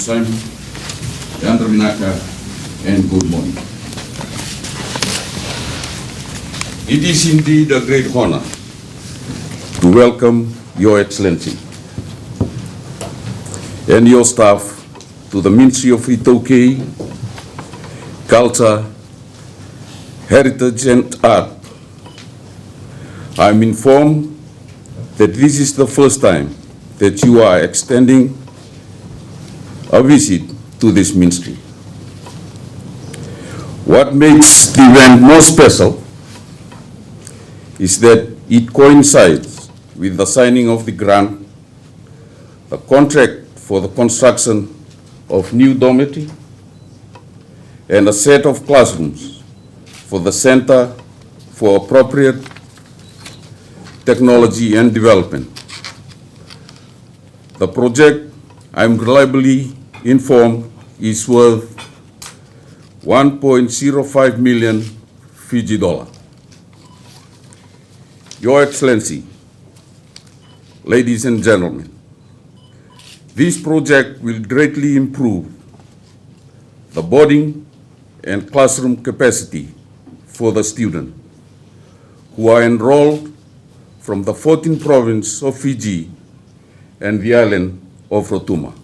Simon, Yandraminaka, and good morning. It is indeed a great honor to welcome Your Excellency and your staff to the Ministry of iTaukei, Culture, Heritage and Art. I'm informed that this is the first time that you are extending a visit to this ministry. What makes the event more special is that it coincides with the signing of the grant, the contract for the construction of new dormitory, and a set of classrooms for the Center for Appropriate Technology and Development. The project, I'm reliably informed, is worth 1.05 million Fiji dollar. Your Excellency, ladies and gentlemen, this project will greatly improve the boarding and classroom capacity for the students who are enrolled from the 14th province of Fiji and the island of Rotuma.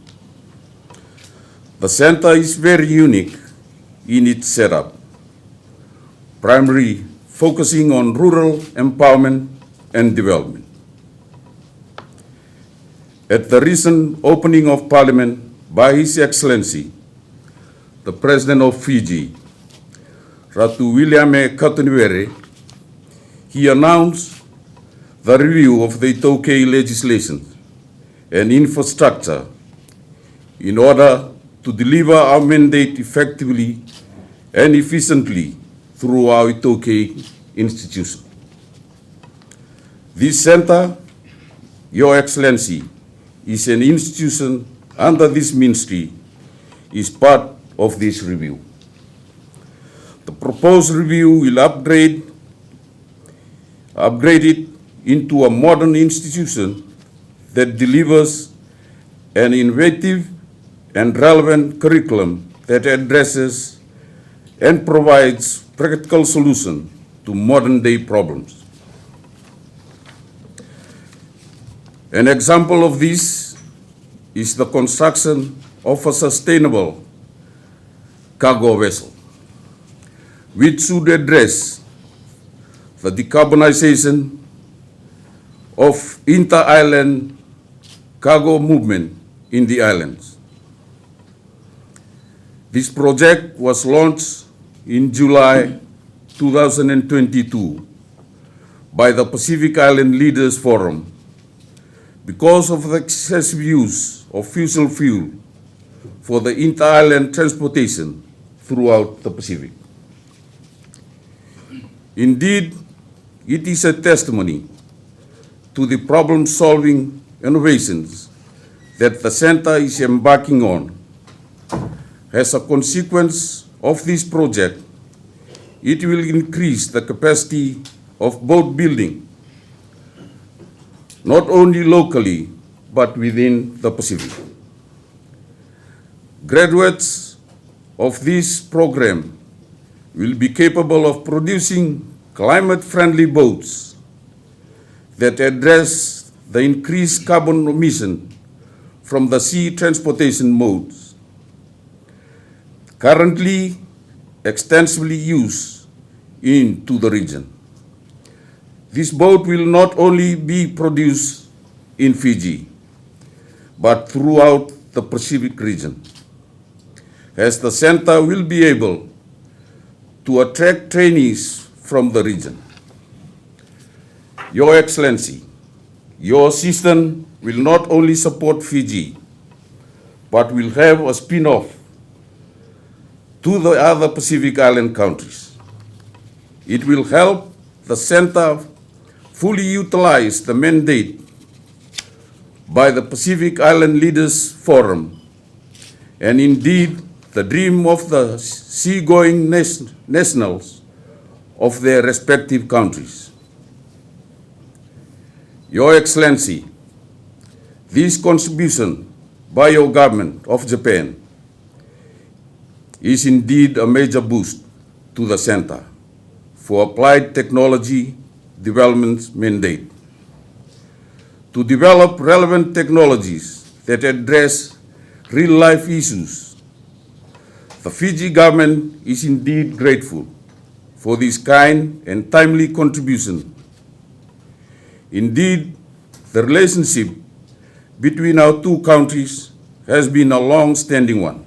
The center is very unique in its setup, primarily focusing on rural empowerment and development. At the recent opening of Parliament by His Excellency, the President of Fiji, Ratu Williame Katuniwere, he announced the review of the iTaukei legislation and infrastructure in order to deliver our mandate effectively and efficiently through our iTaukei institution. This center, Your Excellency, is an institution under this ministry, is part of this review. The proposed review will upgrade it into a modern institution that delivers an innovative and relevant curriculum that addresses and provides practical solutions to modern-day problems. An example of this is the construction of a sustainable cargo vessel, which should address the decarbonization of inter-island cargo movement in the islands. This project was launched in July 2022 by the Pacific Island Leaders Forum because of the excessive use of fossil fuel for the inter-island transportation throughout the Pacific. Indeed, it is a testimony to the problem-solving innovations that the Center is embarking on. As a consequence of this project, it will increase the capacity of boat building, not only locally, but within the Pacific. Graduates of this program will be capable of producing climate-friendly boats that address the increased carbon emission from the sea transportation modes, currently extensively used into the region. This boat will not only be produced in Fiji, but throughout the Pacific region, as the center will be able to attract trainees from the region. Your Excellency, your system will not only support Fiji, but will have a spin-off to the other Pacific Island countries. It will help the center fully utilize the mandate by the Pacific Island Leaders Forum, and indeed the dream of the seagoing nationals of their respective countries. Your Excellency, this contribution by your government of Japan is indeed a major boost to the Center for Applied Technology Development's mandate to develop relevant technologies that address real-life issues. The Fiji government is indeed grateful for this kind and timely contribution. Indeed, the relationship between our two countries has been a long-standing one,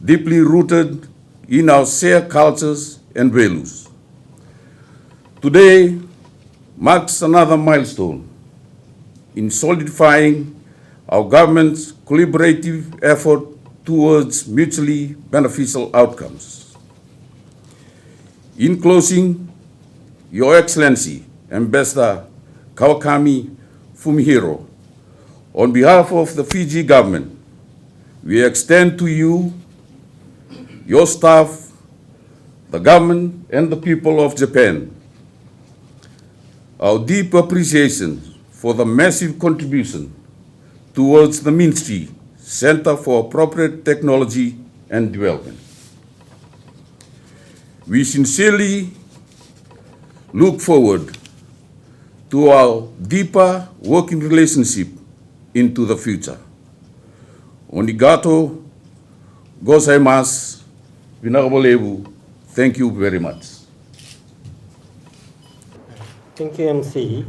deeply rooted in our shared cultures and values. Today marks another milestone in solidifying our government's collaborative effort towards mutually beneficial outcomes. In closing, Your Excellency, Ambassador Kawakami Fumihiro, on behalf of the Fiji government, we extend to you, your staff, the government, and the people of Japan our deep appreciation for the massive contribution towards the Ministry Center for Appropriate Technology and Development. We sincerely look forward to our deeper working relationship into the future. Onigato gozaimasu, Vinagabalevu, thank you very much. Thank you, MC.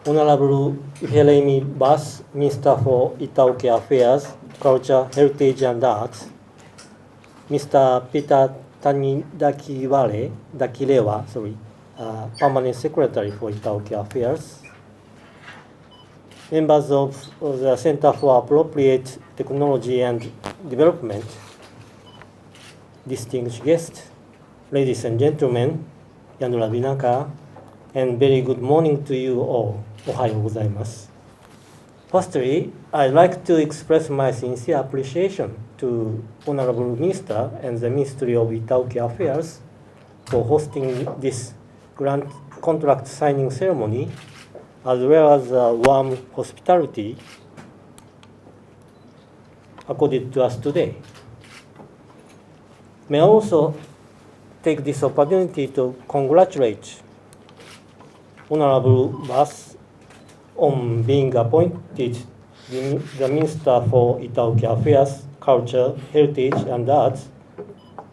Honorable Ifereimi Vasu, Minister for iTaukei Affairs, Culture, Heritage and Arts. Mr. Peter Dakilewa, Permanent Secretary for iTaukei Affairs. Members of the Center for Appropriate Technology and Development. Distinguished guests, ladies and gentlemen, Yandura Binaka, and very good morning to you all. Ohayo gozaimasu. Firstly, I'd like to express my sincere appreciation to Honorable Minister and the Ministry of iTaukei Affairs for hosting this grant contract signing ceremony, as well as warm hospitality accorded to us today. May I also take this opportunity to congratulate Honorable Vasu on being appointed the Minister for iTaukei Affairs, Culture, Heritage and Arts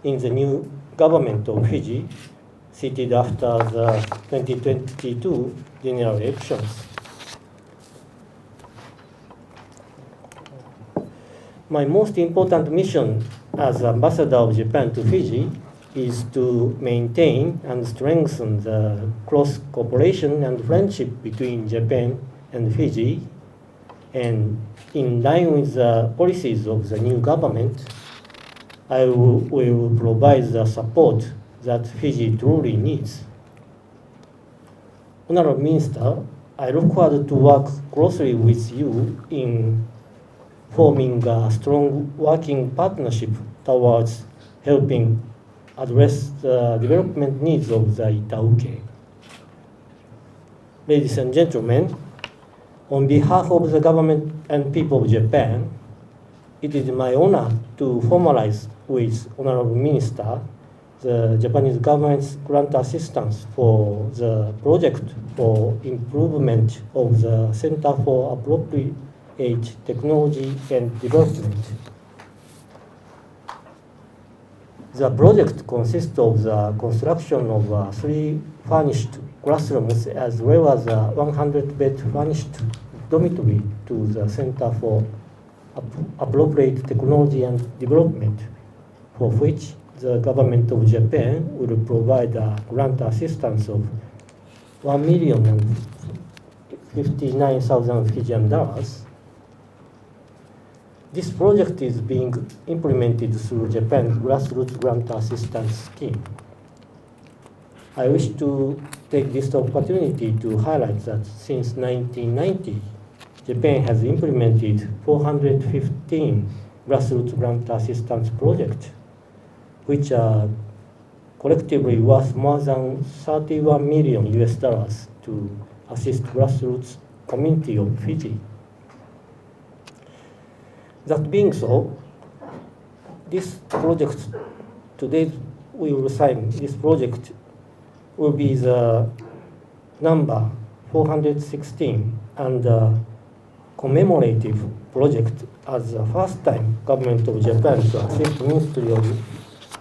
in the new government of Fiji, seated after the 2022 general elections. My most important mission as Ambassador of Japan to Fiji is to maintain and strengthen the close cooperation and friendship between Japan and Fiji, and in line with the policies of the new government, I will provide the support that Fiji truly needs. Honorable Minister, I look forward to work closely with you in forming a strong working partnership towards helping address the development needs of the iTaukei. Ladies and gentlemen, on behalf of the government and people of Japan, it is my honor to formalize with Honorable Minister the Japanese government's grant assistance for the project for improvement of the Center for Appropriate Technology and Development. The project consists of the construction of 3 furnished classrooms as well as a 100-bed furnished dormitory to the Center for Appropriate Technology and Development, for which the government of Japan will provide a grant assistance of $1,059,000 Fijian dollars. This project is being implemented through Japan's grassroots grant assistance scheme. I wish to take this opportunity to highlight that since 1990, Japan has implemented 415 grassroots grant assistance projects, which are collectively worth more than $31 million to assist grassroots community of Fiji. That being so, this project, today we will sign, this project will be the number 416 and commemorative project as the first time government of Japan to assist Ministry of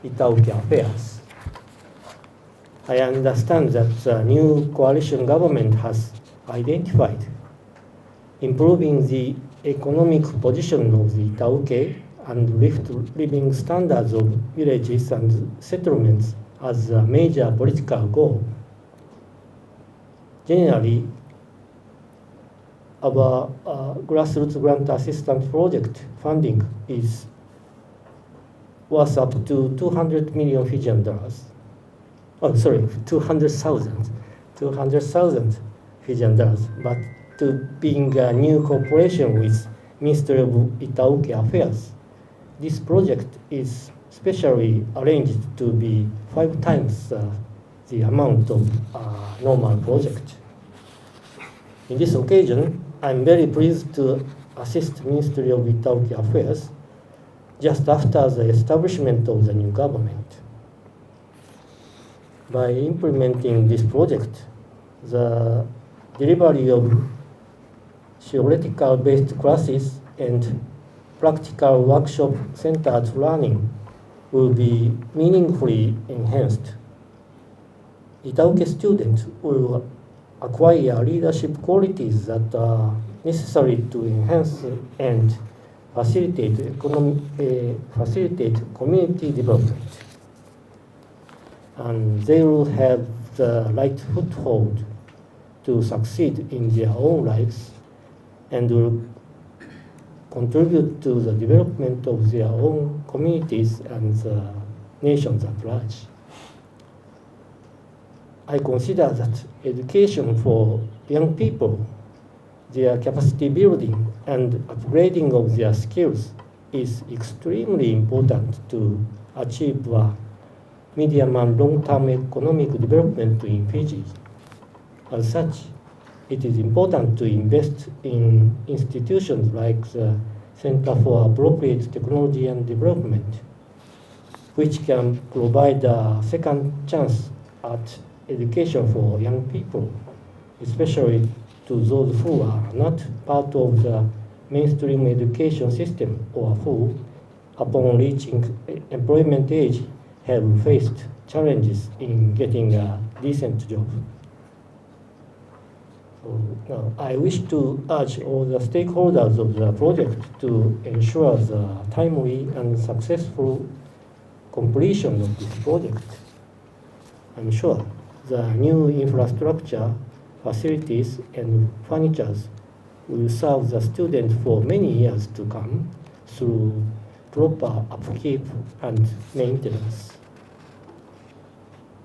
Itaukei Affairs. I understand that the new coalition government has identified improving the economic position of the Itaukei and lift living standards of villages and settlements as a major political goal. Generally, our grassroots grant assistance project funding is worth up to 200 million Fijian dollars. Oh, sorry, 200,000 Fijian dollars. But to being a new cooperation with Ministry of Itaukei Affairs, this project is specially arranged to be 5 times the amount of normal project. In this occasion, I'm very pleased to assist Ministry of Itaukei Affairs just after the establishment of the new government. By implementing this project, the delivery of theoretical-based classes and practical workshop-centered learning will be meaningfully enhanced. Itaukei students will acquire leadership qualities that are necessary to enhance and facilitate community development. And they will have the right foothold to succeed in their own lives and will contribute to the development of their own communities and the nations at large. I consider that education for young people, their capacity building and upgrading of their skills is extremely important to achieve medium and long-term economic development in Fiji. As such, it is important to invest in institutions like the Center for Appropriate Technology and Development, which can provide a second chance at education for young people, especially to those who are not part of the mainstream education system or who, upon reaching employment age, have faced challenges in getting a decent job. So now I wish to urge all the stakeholders of the project to ensure the timely and successful completion of this project. I'm sure the new infrastructure, facilities, and furniture will serve the students for many years to come through proper upkeep and maintenance.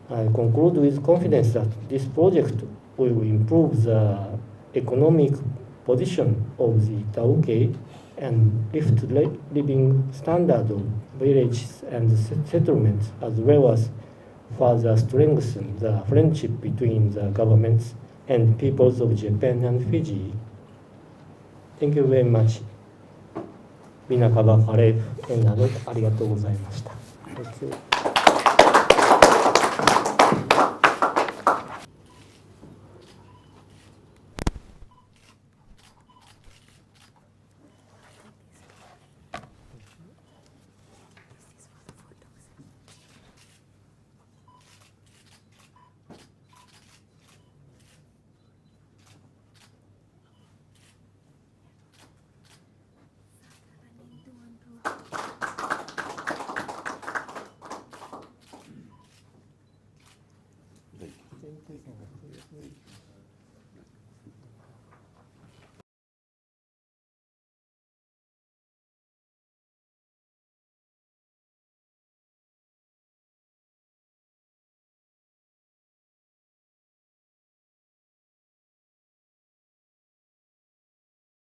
I conclude with confidence that this project will improve the economic position of the Itaukei and lift living standard of villages and settlements, as well as further strengthen the friendship between the governments and peoples of Japan and Fiji. Thank you very much. みなかばカレーエンダーありがとうございました。Thank you.